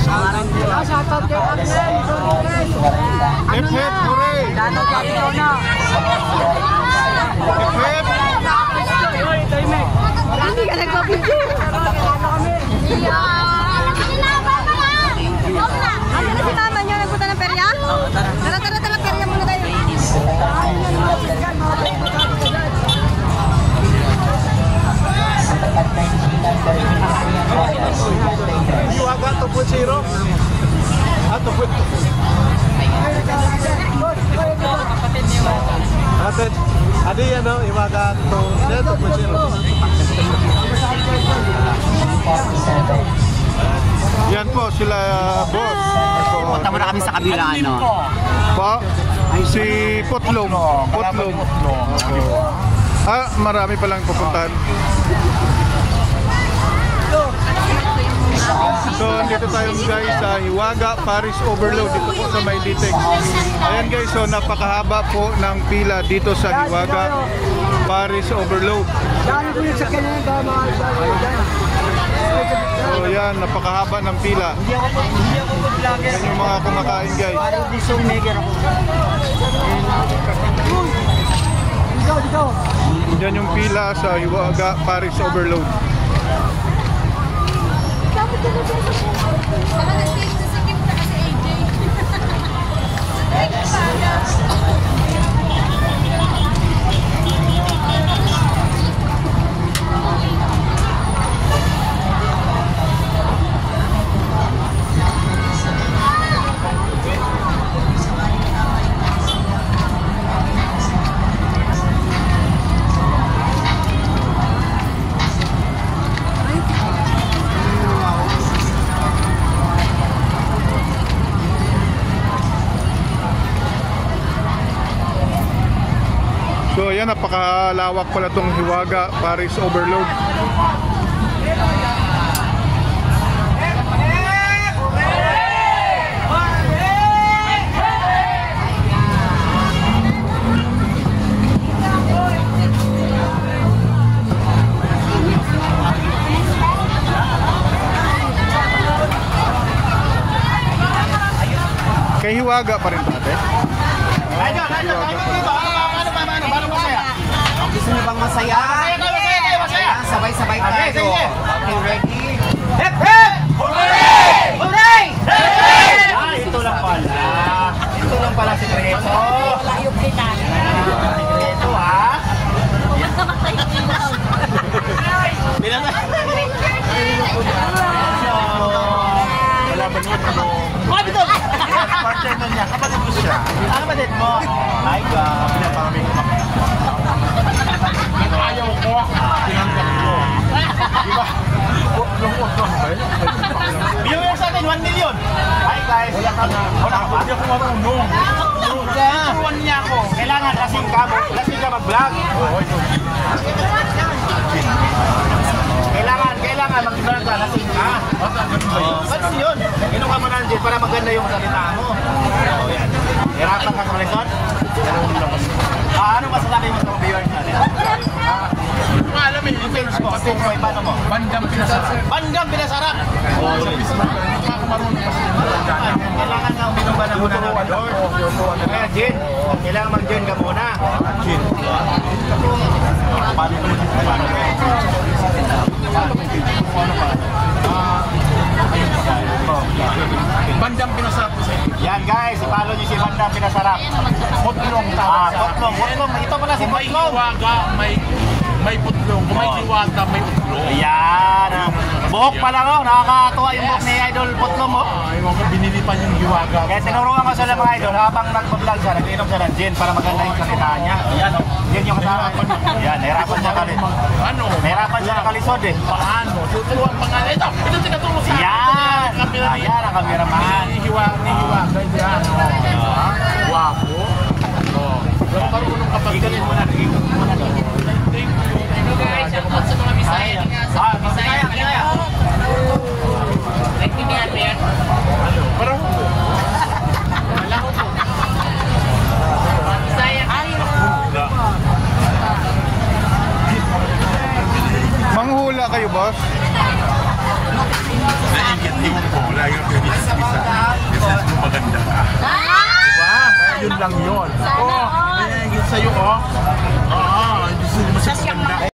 Shoutout kay Agnen. Hip hip hooray! Shoutout kay Fiona. Hip hip! Hindi ka nagpa-picture. Ano na si mama niyo? Nagpunta ng perya? Tara, perya muna tayo. You have got 2.0? Ah, 2.0. Atin, adi yan o, iwaga 2.0. Yan po sila, boss. Punta muna kami sa kabila, ano? Pa, si Putlong. Putlong. Ah, marami palang pupuntahan. So, dito tayo guys sa Hiwaga Paris Overload dito po sa Mayliteg. Ayan guys, so napakahaba po ng pila dito sa Hiwaga Paris Overload. So yan, napakahaba ng pila. Yan yung mga kumakain guys. Yan yung pila sa Hiwaga Paris Overload. So ayan, napakalawak pala itong Hiwaga Paris Overload. Kay Hiwaga pa rin ate? Gusto niyo bang masaya? Masaya! Sabay-sabay tayo. Okay, ready? Hip hip! Hooray! Hooray! Hooray! Ito lang pala. Ito lang pala si Kreto. Wala yung kita. Kreto ha? Wala ba niyo mo? Kapatid mo! Partner na niya. Kapatid mo siya. Kapatid mo. Ay ka. Pinaparaming kumakit. Ayaw ko. Tinanggap ko. Diba? Viewers sa atin, 1 million. Hi guys. Wala ka na. Wala ka ba? Hindi ako marunong. Turuan niya ako. Kailangan lasing ka. Lasing ka mag-vlog. Kailangan mag-vlog ka. Lasing ka. Ba't yun? Inuha mo na dyan para maganda yung salita mo. Hirapan ka sa lesson? Ano masasabi mo sa mga viewers natin? Alam mo yung page mo, paano mo? Bandang Pinasarap. Bandang Pinasarap! Kailangan nga uminom ka na muna ng door. Kaya gin, kailangan mag-gin ka muna. Gin. Paano mo? Bandang Pinasarap. Yan guys, ipalo niyo si Bandang Pinasarap. Putlong tawag siya. Putlong. Ito pala si Putlong. May putlong. Kung may diwata, may putlong. Ayan. Buhok pa lang, nakakatuwa yung buhok ni Idol Putlong. Yung binili pa yung hiwaga. Kaya tinuruan ko sila mga idol, habang nag-vlog siya, nag-inom siya ng gin para maganda yung salita niya. Yan yung kasama. Yan, nahirapan siya kalisod. Nahirapan siya nakalisod eh. Paano? Tuturuan pa nga. Ito tinatulong sa akin. Yan. Ayan ang kameraman. Ni hiwaga. Yan. Wapo. Parunong kapag ganin mo na. Thank you guys. Shoutout sa mga Bisaya. Bisaya. Like me yan, man. Parang wala ko po. Bisaya. Manghula kayo, boss? Naiinggit ko. Wala yung lang yun. Sana all. Yun sa'yo, oh. Oo, gusto mo sa paganda.